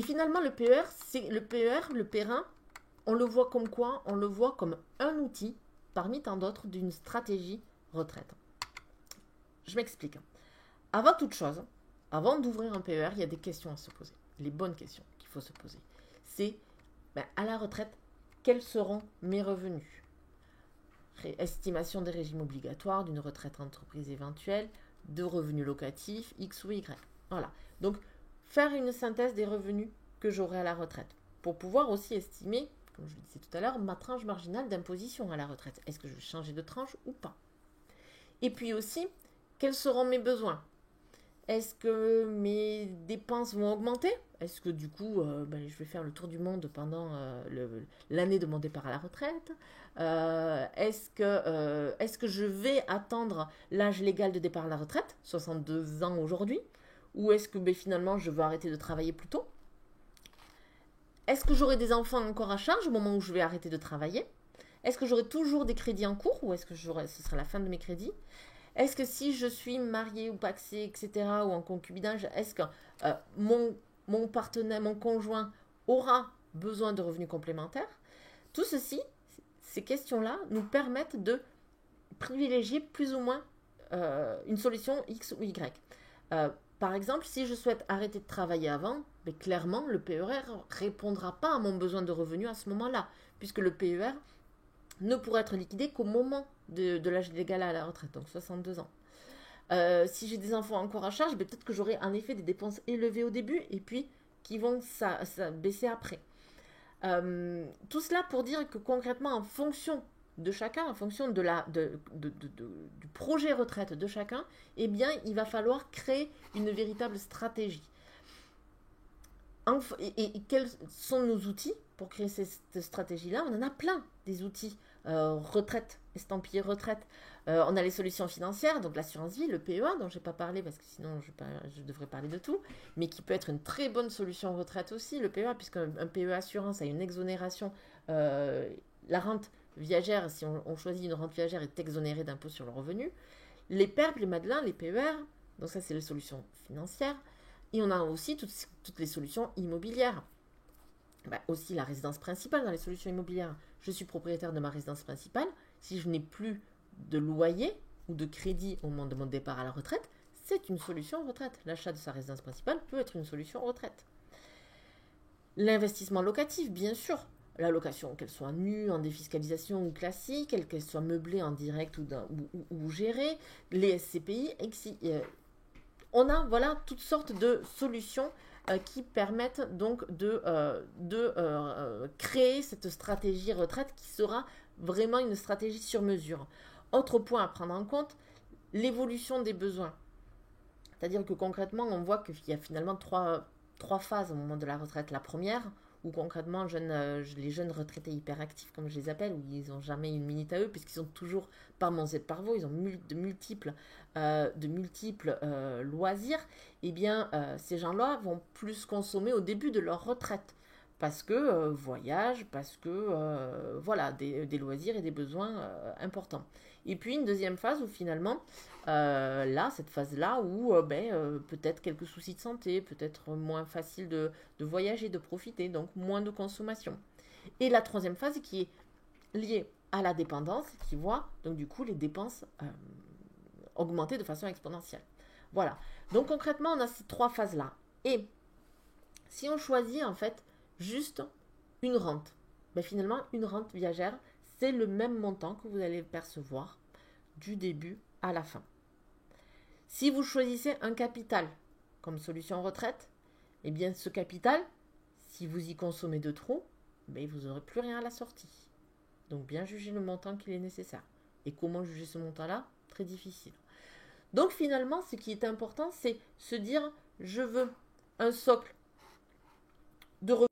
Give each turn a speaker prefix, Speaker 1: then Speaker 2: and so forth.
Speaker 1: Et finalement, le PER, on le voit comme quoi? On le voit comme un outil parmi tant d'autres d'une stratégie retraite. Je m'explique. Avant toute chose, avant d'ouvrir un PER, il y a des questions à se poser. Les bonnes questions qu'il faut se poser. C'est, à la retraite, quels seront mes revenus? Estimation des régimes obligatoires, d'une retraite entreprise éventuelle, de revenus locatifs, X ou Y. Voilà. Donc, faire une synthèse des revenus que j'aurai à la retraite pour pouvoir aussi estimer, comme je le disais tout à l'heure, ma tranche marginale d'imposition à la retraite. Est-ce que je vais changer de tranche ou pas? Et puis aussi, quels seront mes besoins? Est-ce que mes dépenses vont augmenter? Est-ce que du coup, je vais faire le tour du monde pendant l'année de mon départ à la retraite? Est-ce que je vais attendre l'âge légal de départ à la retraite, 62 ans aujourd'hui? Ou est-ce que finalement je vais arrêter de travailler plus tôt? Est-ce que j'aurai des enfants encore à charge au moment où je vais arrêter de travailler? Est-ce que j'aurai toujours des crédits en cours ou est-ce que ce sera la fin de mes crédits? Est-ce que si je suis mariée ou paxée, etc., ou en concubinage, est-ce que mon partenaire, mon conjoint aura besoin de revenus complémentaires? Tout ceci, ces questions-là nous permettent de privilégier plus ou moins une solution X ou Y. Par exemple, si je souhaite arrêter de travailler avant, clairement, le PER ne répondra pas à mon besoin de revenus à ce moment-là, puisque le PER ne pourra être liquidé qu'au moment de l'âge légal à la retraite, donc 62 ans. Si j'ai des enfants encore à charge, peut-être que j'aurai en effet des dépenses élevées au début et puis qui vont baisser après. Tout cela pour dire que concrètement, en fonction de chacun, en fonction du projet retraite de chacun, eh bien, il va falloir créer une véritable stratégie. Et quels sont nos outils pour créer cette stratégie-là? On en a plein, des outils. Retraite, estampillé retraite. On a les solutions financières, donc l'assurance vie, le PEA, dont je n'ai pas parlé parce que sinon je devrais parler de tout, mais qui peut être une très bonne solution retraite aussi, le PEA, puisqu'un PEA assurance a une exonération. La rente viagère, si on choisit une rente viagère, est exonérée d'impôt sur le revenu. Les PERP, les Madelins, les PER, donc ça c'est les solutions financières. Et on a aussi toutes les solutions immobilières. Aussi la résidence principale dans les solutions immobilières. Je suis propriétaire de ma résidence principale. Si je n'ai plus de loyer ou de crédit au moment de mon départ à la retraite, c'est une solution retraite. L'achat de sa résidence principale peut être une solution retraite. L'investissement locatif, bien sûr. La location, qu'elle soit nue, en défiscalisation ou classique, qu'elle soit meublée en direct ou gérée, les SCPI, on a toutes sortes de solutions qui permettent donc de créer cette stratégie retraite qui sera vraiment une stratégie sur mesure. Autre point à prendre en compte, l'évolution des besoins. C'est-à-dire que concrètement, on voit qu'il y a finalement trois phases au moment de la retraite. La première, où concrètement les jeunes retraités hyperactifs, comme je les appelle, où ils n'ont jamais une minute à eux, puisqu'ils sont toujours par mon Z par veau, ils ont de multiples loisirs, eh bien ces gens-là vont plus consommer au début de leur retraite, parce que voyage, parce que des loisirs et des besoins importants. Et puis une deuxième phase où finalement, cette phase-là où peut-être quelques soucis de santé, peut-être moins facile de voyager, de profiter, donc moins de consommation. Et la troisième phase qui est liée à la dépendance, qui voit donc du coup les dépenses augmenter de façon exponentielle. Voilà. Donc concrètement, on a ces trois phases-là. Et si on choisit en fait juste une rente, finalement une rente viagère, c'est le même montant que vous allez percevoir du début à la fin. Si vous choisissez un capital comme solution retraite, eh bien ce capital, si vous y consommez de trop, vous n'aurez plus rien à la sortie. Donc bien juger le montant qu'il est nécessaire. Et comment juger ce montant-là? Très difficile. Donc finalement, ce qui est important, c'est se dire, je veux un socle de revenus